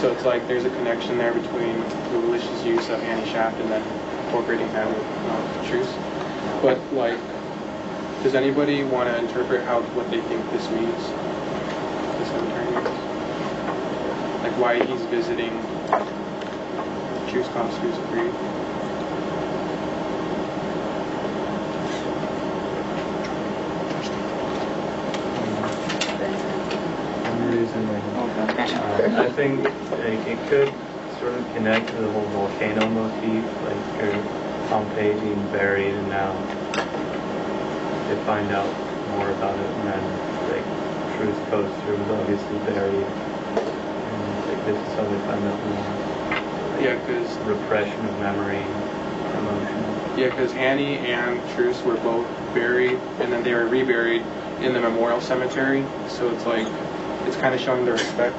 So it's like there's a connection there between the malicious use of Annie Shaft and then incorporating that with truce. But like, does anybody want to interpret what they think this means? The cemetery means? Like why he's visiting Truce Cops Who's Agreed? I think it could sort of connect to the whole volcano motif, like Pompeii being buried, and now they find out more about it, and then like Truce Coaster was obviously buried, and like this is how they find out more. Like, Yeah, because repression of memory, emotion. Yeah, because Annie and Truce were both buried, and then they were reburied in the memorial cemetery. So it's like it's kind of showing their respect.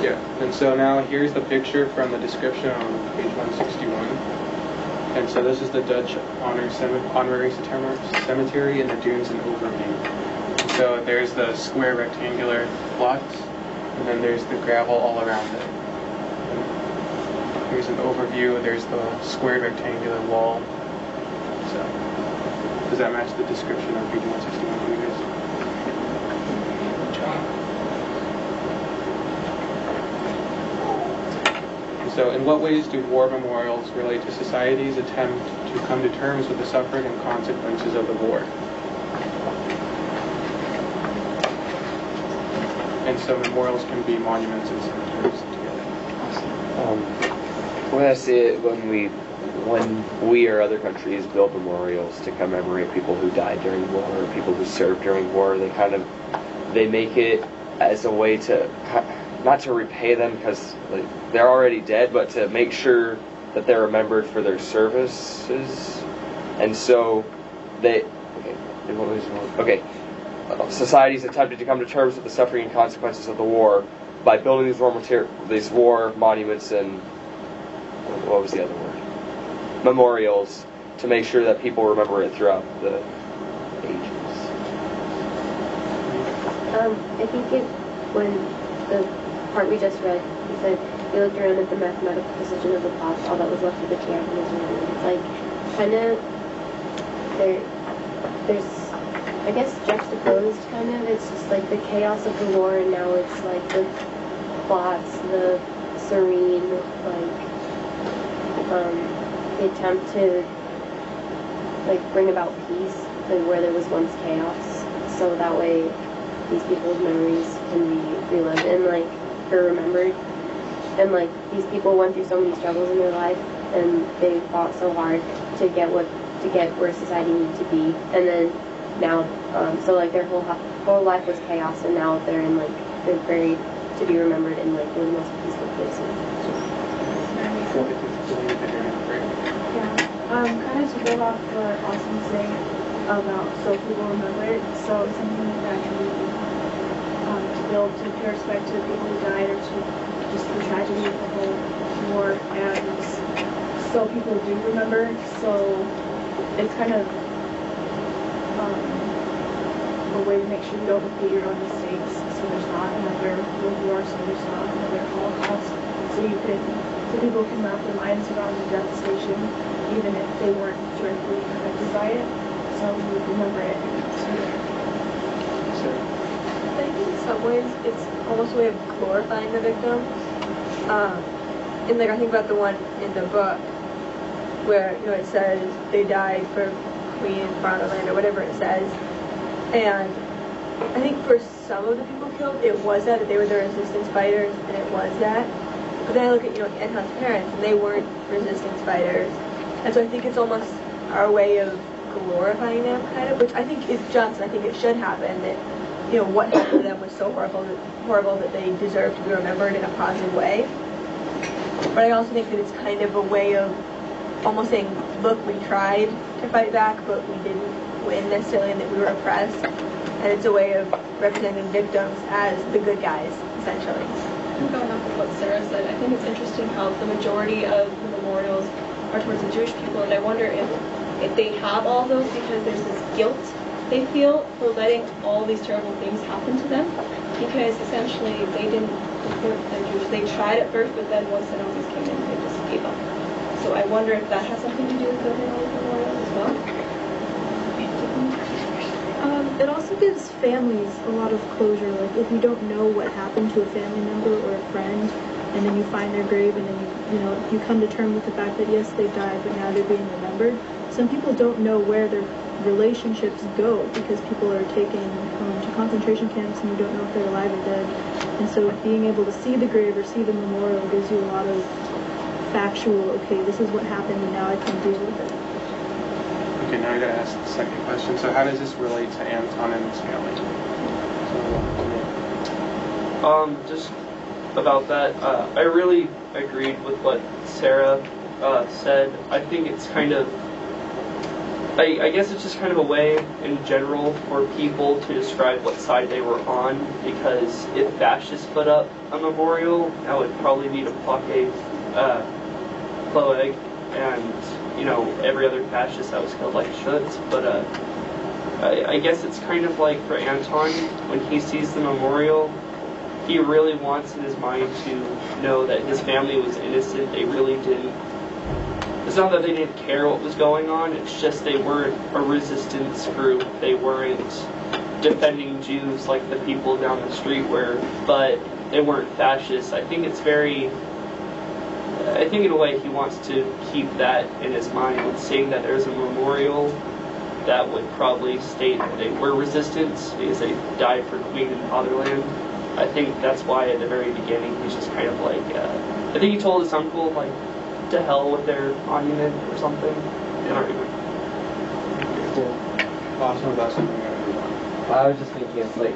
Yeah, and so now here's the picture from the description on page 161. And so this is the Dutch honorary cemetery in the dunes in overview. So there's the square rectangular plots, and then there's the gravel all around it. And here's an overview, there's the square rectangular wall. So does that match the description on page 161 for you guys? So in what ways do war memorials relate to society's attempt to come to terms with the suffering and consequences of the war? And so memorials can be monuments and cemeteries together. When I see it, when we or other countries build memorials to commemorate people who died during war or people who served during war, they make it as a way to not to repay them because they're already dead, but to make sure that they're remembered for their services. And so societies attempted to come to terms with the suffering and consequences of the war by building these war monuments and what was the other word? Memorials, to make sure that people remember it throughout the ages. I think when the part we just read, he said, he looked around at the mathematical precision of the plots, all that was left of the camp and his room. It's like, kind of, there's, I guess, juxtaposed, kind of. It's just like the chaos of the war, and now it's like the plots, the serene, like, the attempt to, like, bring about peace, like, where there was once chaos. So that way, these people's memories can be relived and, like, are remembered. And, like, these people went through so many struggles in their life, and they fought so hard to get where society needed to be. And then now, so, like, their whole life was chaos, and now they're in, like, they're buried to be remembered in, like, one of the most peaceful places. Kind of to build off what Austin was saying about so people remember it, so it's something that can be to build to pay respect to the people who died, or to just the tragedy of the whole war, and so people do remember. So it's kind of a way to make sure you don't repeat your own mistakes, so there's not another World War, so there's not another Holocaust, so people can wrap their minds around the devastation, even if they weren't directly affected by it. So we would remember it. I think in some ways it's almost a way of glorifying the victims. And like I think about the one in the book where it says they died for Queen, Fatherland, or whatever it says. And I think for some of the people killed, it was that they were the resistance fighters, and it was that. But then I look at Anton's parents, and they weren't resistance fighters. And so I think it's almost our way of glorifying them, kind of, which I think is just, and I think it should happen, that what happened to them was so horrible that they deserve to be remembered in a positive way. But I also think that it's kind of a way of almost saying, look, we tried to fight back, but we didn't win necessarily, and that we were oppressed. And it's a way of representing victims as the good guys, essentially. Going off of what Sarah said, I think it's interesting how the majority of the memorials are towards the Jewish people, and I wonder if they have all those because there's this guilt they feel for letting all these terrible things happen to them, because essentially they didn't deport their Jews. They tried at first, but then once the Nazis came in, they just gave up. So I wonder if that has something to do with the Holocaust Memorial as well. It also gives families a lot of closure. Like, if you don't know what happened to a family member or a friend, and then you find their grave, and then you come to terms with the fact that yes, they died, but now they're being remembered. Some people don't know where their relationships go because people are taken to concentration camps, and you don't know if they're alive or dead. And so, being able to see the grave or see the memorial gives you a lot of factual. Okay, this is what happened, and now I can deal with it. Okay, now I gotta ask the second question. So how does this relate to Anton and his family? Just about that, I really agreed with what Sarah said. I think it's kind of, I guess it's just kind of a way in general for people to describe what side they were on, because if fascists put up a memorial, that would probably be to Ploeg, and every other fascist that was killed like Schutz. But I guess it's kind of like for Anton, when he sees the memorial, he really wants in his mind to know that his family was innocent. They really didn't. It's not that they didn't care what was going on, it's just they weren't a resistance group. They weren't defending Jews like the people down the street were, but they weren't fascists. I think in a way he wants to keep that in his mind, seeing that there's a memorial that would probably state that they were resistance because they died for Queen and Fatherland. I think that's why at the very beginning he's just kind of like, I think he told his uncle, like, to hell with their monument or something. I don't remember. Cool. Awesome, that's something I really want. I was just thinking, it's like,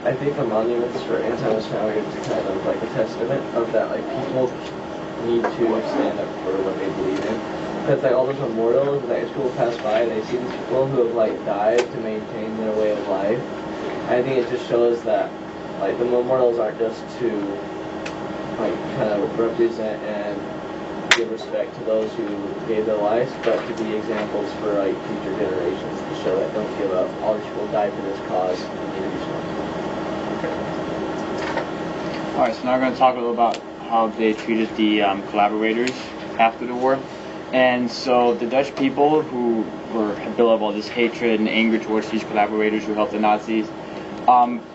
I think the monuments for Anton's family is kind of like a testament of that, like, people need to stand up for what they believe in. Because like all those memorials that people pass by, they see these people who have like died to maintain their way of life. And I think it just shows that like the memorials aren't just to like kind of represent and give respect to those who gave their lives, but to be examples for like future generations to show that don't give up. All these people died for this cause. You need to do something. Alright, so now we're going to talk a little about how they treated the collaborators after the war. And so the Dutch people who had built up all this hatred and anger towards these collaborators who helped the Nazis,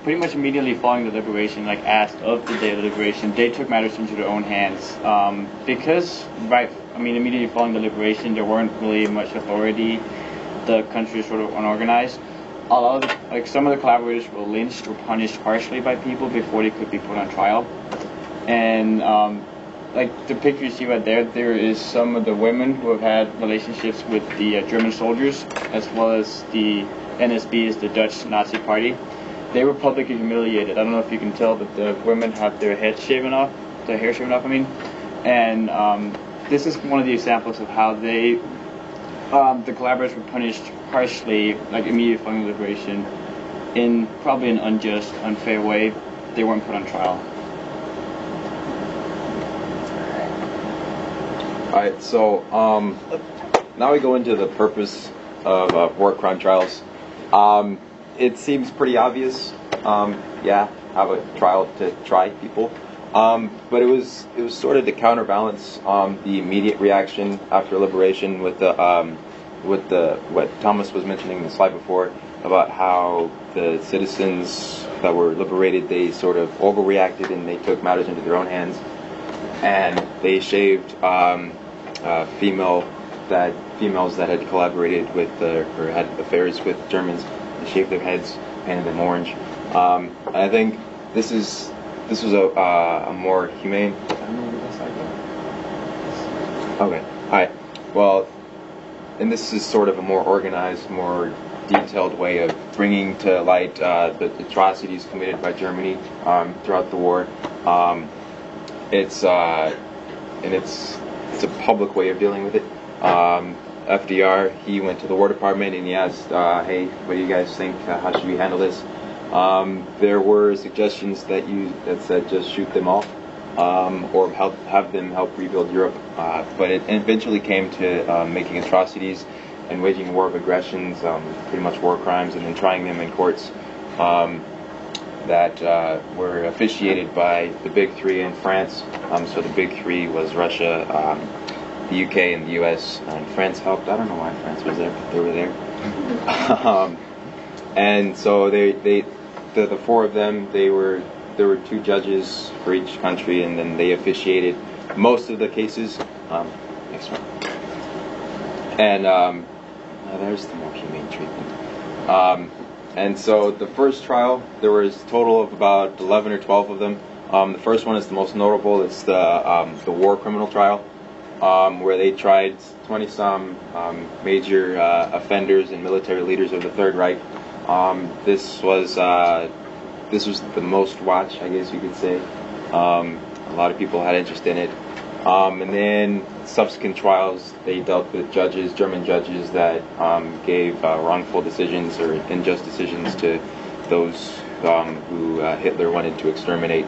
pretty much immediately following the liberation, like asked of the day of the liberation, they took matters into their own hands. Because, immediately following the liberation, there weren't really much authority. The country was sort of unorganized. A lot of some of the collaborators were lynched or punished harshly by people before they could be put on trial. And the picture you see right there is some of the women who have had relationships with the German soldiers, as well as the NSB, is the Dutch Nazi party. They were publicly humiliated. I don't know if you can tell, but the women have their heads shaven off, their hair shaven off, And this is one of the examples of how the collaborators were punished harshly, like immediately following liberation, in probably an unjust, unfair way. They weren't put on trial. Alright, so now we go into the purpose of war crime trials. It seems pretty obvious, have a trial to try people. But it was sort of to counterbalance the immediate reaction after liberation with what Thomas was mentioning in the slide before about how the citizens that were liberated, they sort of overreacted and they took matters into their own hands, and they shaved females that had collaborated with or had affairs with Germans. They shaved their heads, painted them orange. And I think this was a more humane. Okay. All right. Well, and this is sort of a more organized, more detailed way of bringing to light the atrocities committed by Germany throughout the war. It's a public way of dealing with it. FDR, he went to the War Department and he asked, hey, what do you guys think? How should we handle this? There were suggestions that said just shoot them all, or have them help rebuild Europe. But it eventually came to making atrocities, and waging war of aggressions, pretty much war crimes, and then trying them in courts that were officiated by the Big Three in France. So the Big Three was Russia, the UK, and the US, and France helped. I don't know why France was there, but they were there. And so the four of them, there were 2 judges for each country, and then they officiated most of the cases. Next one. And there's the more humane treatment. And so the first trial, there was a total of about 11 or 12 of them. The first one is the most notable. It's the war criminal trial, where they tried 20-some major offenders and military leaders of the Third Reich. This was the most watched, I guess you could say. A lot of people had interest in it. And then subsequent trials, they dealt with judges, German judges, that gave wrongful decisions or unjust decisions to those who Hitler wanted to exterminate.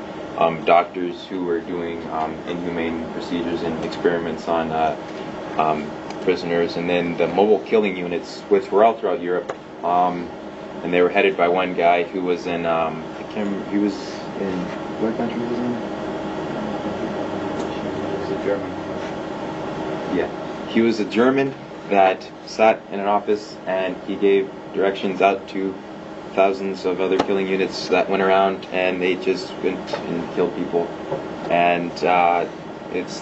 Doctors who were doing inhumane procedures and experiments on prisoners, and then the mobile killing units, which were all throughout Europe, and they were headed by one guy who was in, I can't remember, he was in, what country was he in? German. Yeah, he was a German that sat in an office and he gave directions out to thousands of other killing units that went around, and they just went and killed people. And it's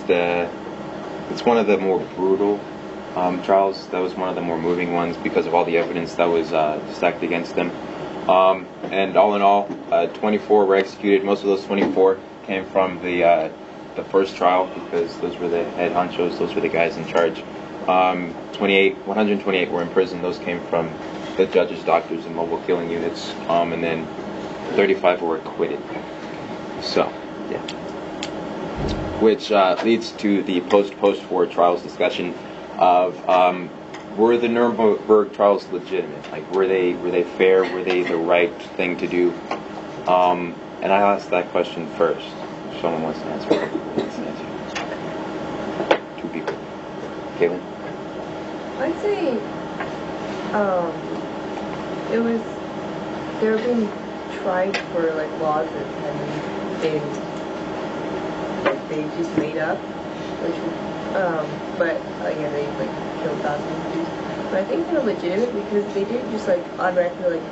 one of the more brutal trials. That was one of the more moving ones because of all the evidence that was stacked against them. And all in all, 24 were executed. Most of those 24 came from the first trial, because those were the head honchos, those were the guys in charge. 128 were in prison. Those came from the judges, doctors, and mobile killing units. And then 35 were acquitted. So, yeah. Which leads to the post-war trials discussion of were the Nuremberg trials legitimate? Like, were they fair? Were they the right thing to do? And I asked that question first. If someone wants to answer. 2 people. Caitlin? I'd say they were being tried for like laws that they just made up, which but again they like killed thousands of Jews. But I think they're legitimate because they didn't just like automatically like,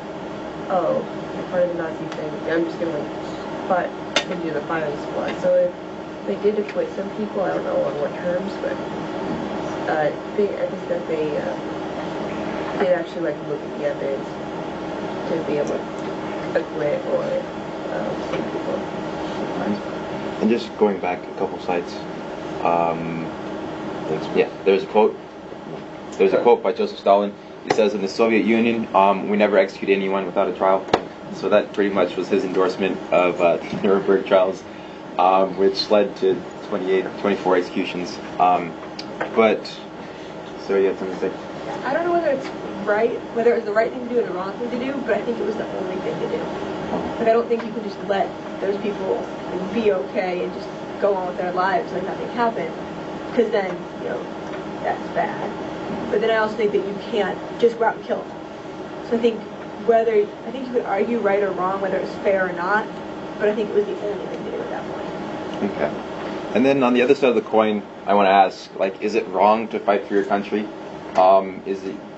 oh, you're part of the Nazi thing, I'm just gonna like send you to the firing squad. So if they did acquit some people, I don't know on what terms, but I think that they did actually like look at the evidence to be able to acquit or some people. And just going back a couple sites, yeah, there's a quote by Joseph Stalin. He says, in the Soviet Union, we never execute anyone without a trial. So that pretty much was his endorsement of the Nuremberg trials, which led to 24 executions. But, so you had something to say? I don't know whether it was the right thing to do or the wrong thing to do, but I think it was the only thing to do. Like, I don't think you can just let those people be okay and just go on with their lives like nothing happened, because then, that's bad. But then I also think that you can't just go out and kill them. So I think you could argue right or wrong, whether it's fair or not, but I think it was the only thing to do at that point. Okay. And then on the other side of the coin, I want to ask, like, is it wrong to fight for your country?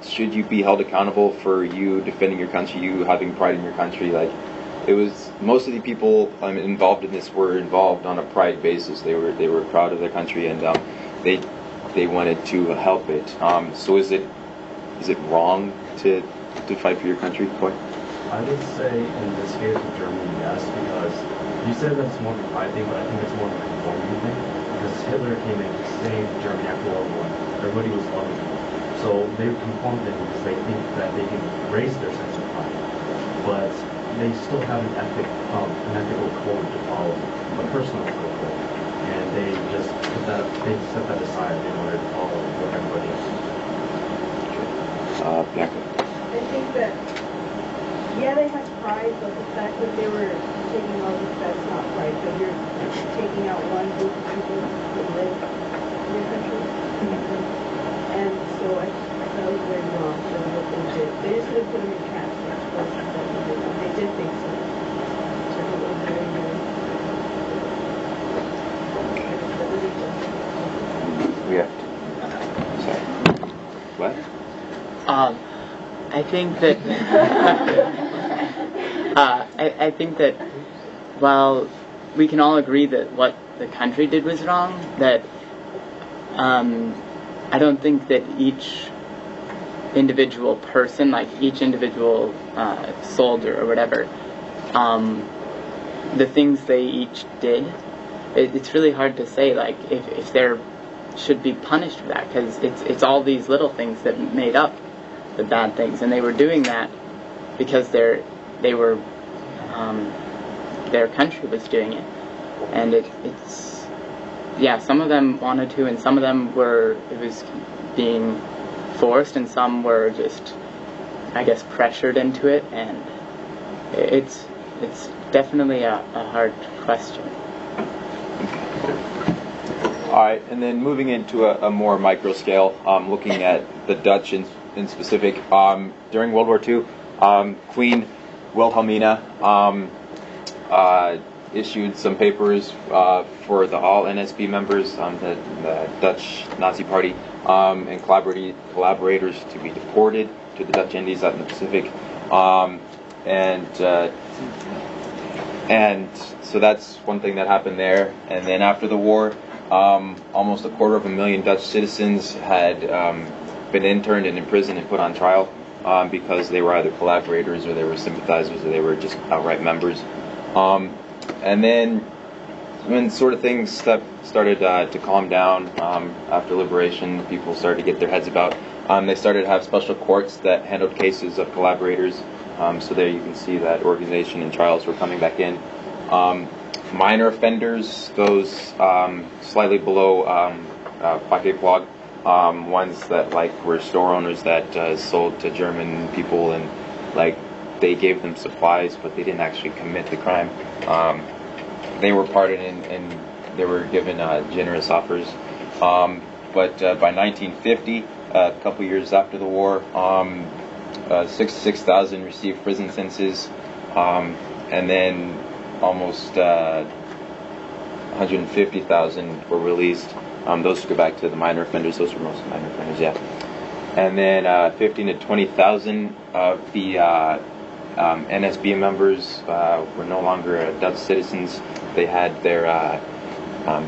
Should you be held accountable for you defending your country, you having pride in your country? Like, it was, most of the people involved in this were involved on a pride basis. They were proud of their country, and they wanted to help it. So is it wrong to fight for your country? What? I would say in this case with Germany, yes, because you said that it's more of a pride thing, but I think it's more of a conformity thing, because Hitler came in to save Germany after World War I. Everybody was loving him. So they conformed it because they think that they can raise their sense of pride. But they still have an ethical code to follow, a personal code. And they just set that aside in order to follow what everybody else is doing. Bianca? I think that, yeah, they had pride, but the fact that they were taking all this, that's not pride, because you're taking out one group of people who live in your country. And so I thought it was very I think that I think that while we can all agree that what the country did was wrong, that I don't think that each individual person, like each individual soldier or whatever, the things they each did, it's really hard to say like if they're should be punished for that, because it's all these little things that made up the bad things, and they were doing that because they were their country was doing it, and it's some of them wanted to, and some of them it was being forced, and some were just, I guess, pressured into it, and it's definitely a hard question. All right, and then moving into a more micro scale, looking at the Dutch in specific. During World War II, Queen Wilhelmina issued some papers for all NSB members, the Dutch Nazi Party, and collaborators to be deported to the Dutch Indies out in the Pacific. And so that's one thing that happened there. And then after the war, almost 250,000 Dutch citizens had been interned and imprisoned and put on trial because they were either collaborators or they were sympathizers or they were just outright members. And then when sort of things started to calm down after liberation, people started to get their heads about. They started to have special courts that handled cases of collaborators. So there you can see that organization and trials were coming back in. Minor offenders, those slightly below Pakkeplog, ones that were store owners that sold to German people, and they gave them supplies, but they didn't actually commit the crime. They were pardoned and they were given generous offers. But by 1950, a couple years after the war, 66,000 received prison sentences, and then almost 150,000 were released. Those go back to the minor offenders. Those were mostly minor offenders, yeah. And then 15 to 20,000 of the NSB members were no longer Dutch citizens. They had their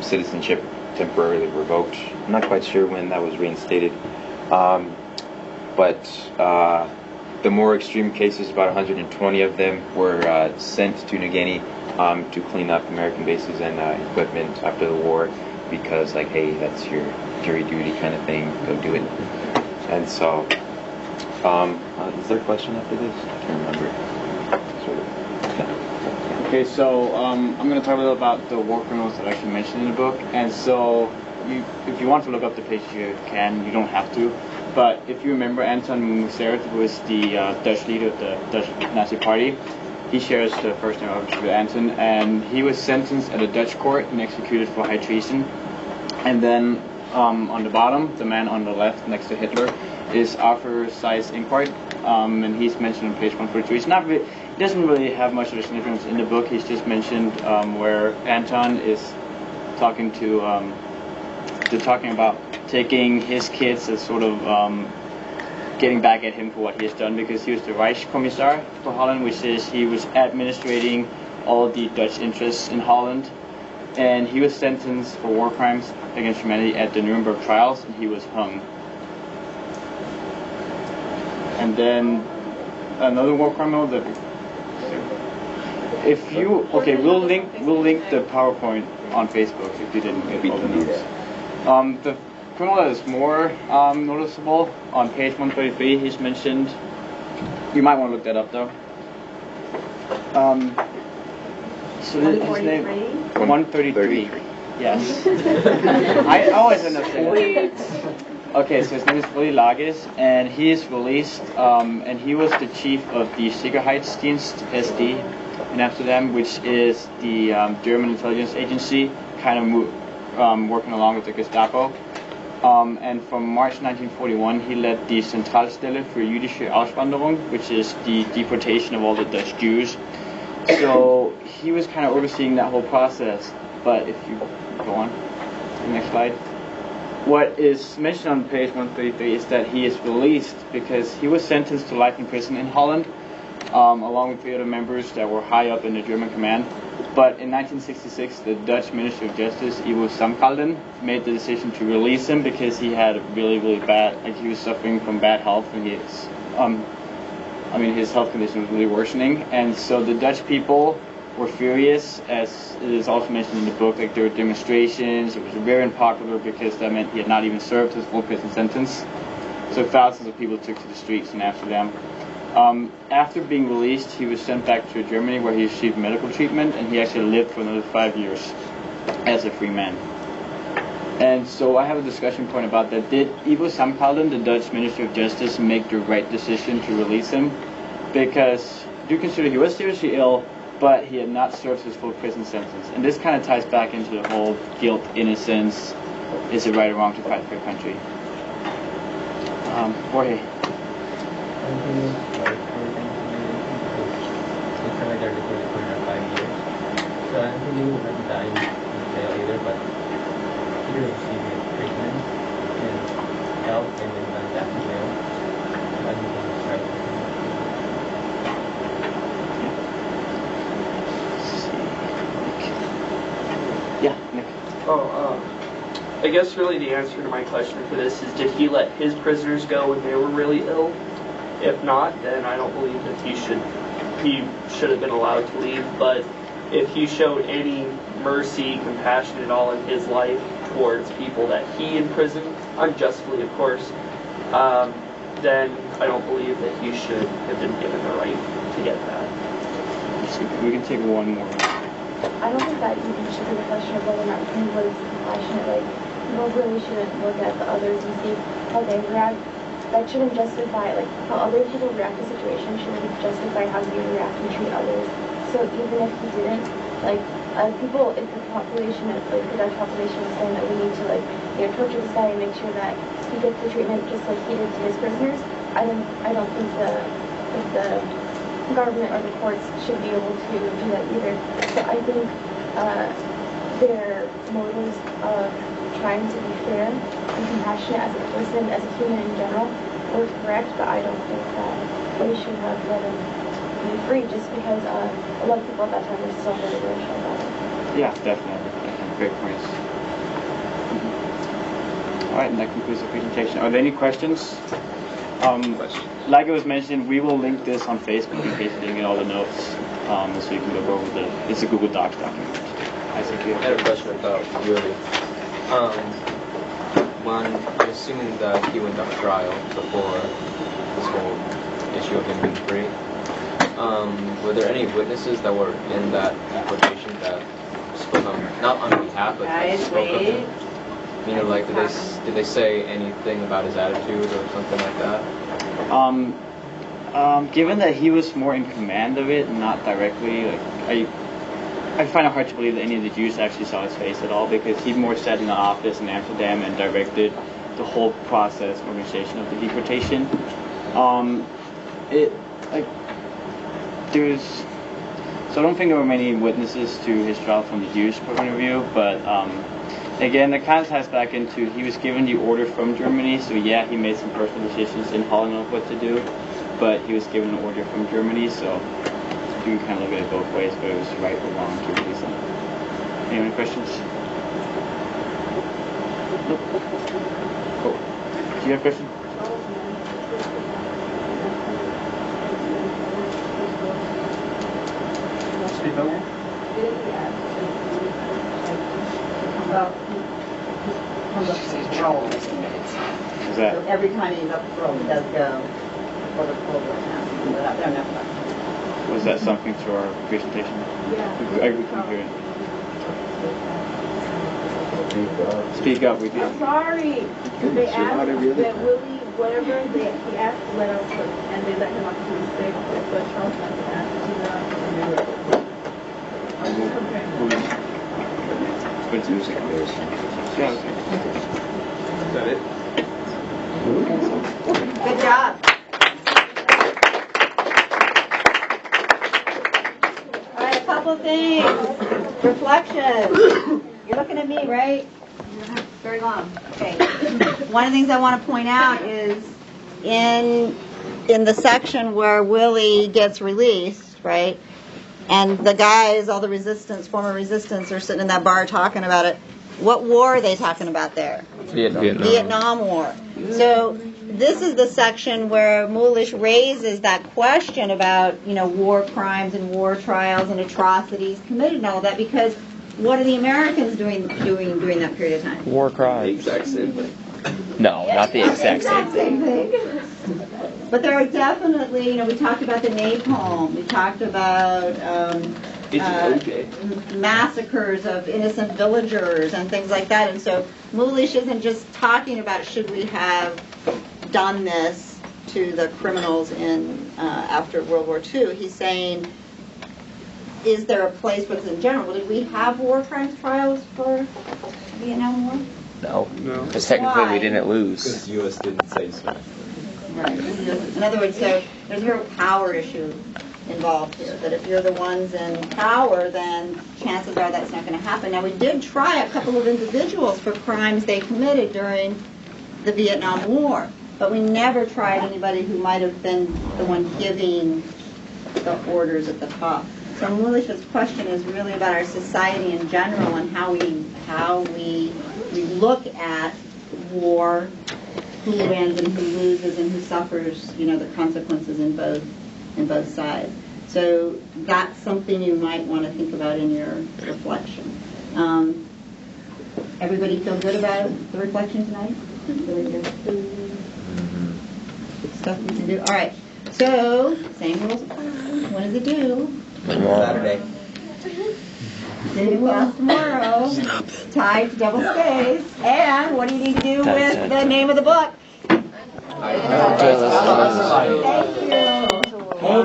citizenship temporarily revoked. I'm not quite sure when that was reinstated. But the more extreme cases, about 120 of them were sent to New Guinea to clean up American bases and equipment after the war, because hey, that's your jury duty kind of thing, go do it. And so, is there a question after this? I can't remember. Sort of. Yeah. Okay, so I'm going to talk a little about the war criminals that I actually mentioned in the book. And so, if you want to look up the page, you can. You don't have to. But if you remember, Anton Mussert was the Dutch leader of the Dutch Nazi Party. He shares the first name of Anton, and he was sentenced at a Dutch court and executed for high treason. And then on the bottom, the man on the left next to Hitler is Arthur Seyss-Inquart, and he's mentioned on page 143. It's not really, it doesn't really have much of a significance in the book. He's just mentioned where Anton is talking talking about taking his kids as sort of getting back at him for what he has done, because he was the Reichskommissar for Holland, which is he was administrating all the Dutch interests in Holland, and he was sentenced for war crimes against humanity at the Nuremberg trials, and he was hung. And then another war criminal that we'll link the PowerPoint on Facebook if you didn't get all the notes. The criminal that is more noticeable on page 133, he's mentioned. You might want to look that up though. So his name 133. Yes. I always end up saying that. Okay, so his name is Willy Lagis, and he is released, and he was the chief of the Sicherheitsdienst SD in Amsterdam, which is the German intelligence agency, kind of working along with the Gestapo. And from March 1941, he led the Zentralstelle für jüdische Auswanderung, which is the deportation of all the Dutch Jews. So he was kind of overseeing that whole process. But if you go on to the next slide. what is mentioned on page 133 is that he is released because he was sentenced to life in prison in Holland, along with 3 other members that were high up in the German command. But in 1966, the Dutch Ministry of Justice, Ivo Samkalden, made the decision to release him because he had really, really bad, like he was suffering from bad health, and his health condition was really worsening. And so the Dutch people were furious, as it is also mentioned in the book. Like, there were demonstrations. It was very unpopular because that meant he had not even served his full prison sentence. So thousands of people took to the streets in Amsterdam. After being released, he was sent back to Germany, where he received medical treatment, and he actually lived for another 5 years as a free man. And so I have a discussion point about that. Did Ivo Samkalden, the Dutch Ministry of Justice, make the right decision to release him? Because do consider he was seriously ill, but he had not served his full prison sentence. And this kind of ties back into the whole guilt, innocence, is it right or wrong to fight for your country? Jorge. So I don't think he would have died in jail either, but he was receiving treatment and help, and then went back to jail. I think he was right. Yeah, Nick. I guess really the answer to my question for this is, did he let his prisoners go when they were really ill? If not, then I don't believe that he should have been allowed to leave. But if he showed any mercy, compassion at all in his life towards people that he imprisoned, unjustly of course, then I don't believe that he should have been given the right to get that. We can take one more. I don't think that even should be the question of whether or not he was compassionate. Like, people really shouldn't look at the others and see how they react. That shouldn't justify, like, how other people react to situations shouldn't justify how you react and treat others. So even if he didn't, like, people, if the population, like the Dutch population is saying that we need to, like, torture this guy and make sure that he gets the treatment just like he did to his prisoners, I don't think the government or the courts should be able to do that either. So I think their motives of trying to be fair and compassionate as a person, as a human in general, were correct, but I don't think that we should have let him be free just because a lot of people at that time were still very racial about it. Yeah, definitely. Great points. All right, and that concludes the presentation. Are there any questions? Like it was mentioned, we will link this on Facebook in case you didn't get all the notes, so you can go over it's a Google Docs document. I had a question about Yuri. When I'm assuming that he went on trial before this whole issue of him being free, were there any witnesses that were in that deportation that spoke on, not on behalf, but that spoke of him? You know, like, did they say anything about his attitude or something like that? Given that he was more in command of it, not directly, like, I find it hard to believe that any of the Jews actually saw his face at all, because he more sat in the office in Amsterdam and directed the whole process, organization of the deportation. So I don't think there were many witnesses to his trial from the Jewish point of view, but again, that kind of ties back into he was given the order from Germany, so yeah, he made some personal decisions in Holland of what to do, but he was given an order from Germany, so you can kind of look at it both ways, but it was right or wrong to release him. Any other questions? Nope. Cool. Do you have a question? Speak up. Is that? So every time he's up for he does go for the program. But I don't know. Was that something to our presentation? Yeah. I couldn't hear it. Speak up, we do. I'm sorry. They asked that Willie, whatever he asked to let out, and they let him off to be sick. But Charles asked to let out. What's music? Yeah, okay. Is that it? Good job. All right, a couple things. Reflection. You're looking at me, right? very long. Okay. One of the things I want to point out is in the section where Willie gets released, right? And the guys, all the resistance, former resistance, are sitting in that bar talking about it. What war are they talking about there? Vietnam War. So this is the section where Mulish raises that question about, war crimes and war trials and atrocities committed and all that, because what are the Americans doing during that period of time? War crimes. The exact same thing. No, not the exact same thing. But there are definitely, we talked about the napalm. We talked about massacres of innocent villagers and things like that. And so Mulish isn't just talking about should we have done this to the criminals in after World War II. He's saying, is there a place for this in general? Well, did we have war crimes trials for Vietnam War? No. Because technically we didn't lose. Because the U.S. didn't say so. Right. In other words, so there's a real power issue involved here, that if you're the ones in power, then chances are that's not going to happen. Now, we did try a couple of individuals for crimes they committed during the Vietnam War, but we never tried anybody who might have been the one giving the orders at the top. So Mulish's question is really about our society in general and how we look at war, who wins and who loses and who suffers, the consequences in both sides. So that's something you might want to think about in your reflection. Everybody feel good about the reflection tonight? Really good. Stuff we can do. All right. So same rules apply. What does it do? Saturday. Sitting class tomorrow. Tied to double space. And what do you need to do with the name of the book? Thank you.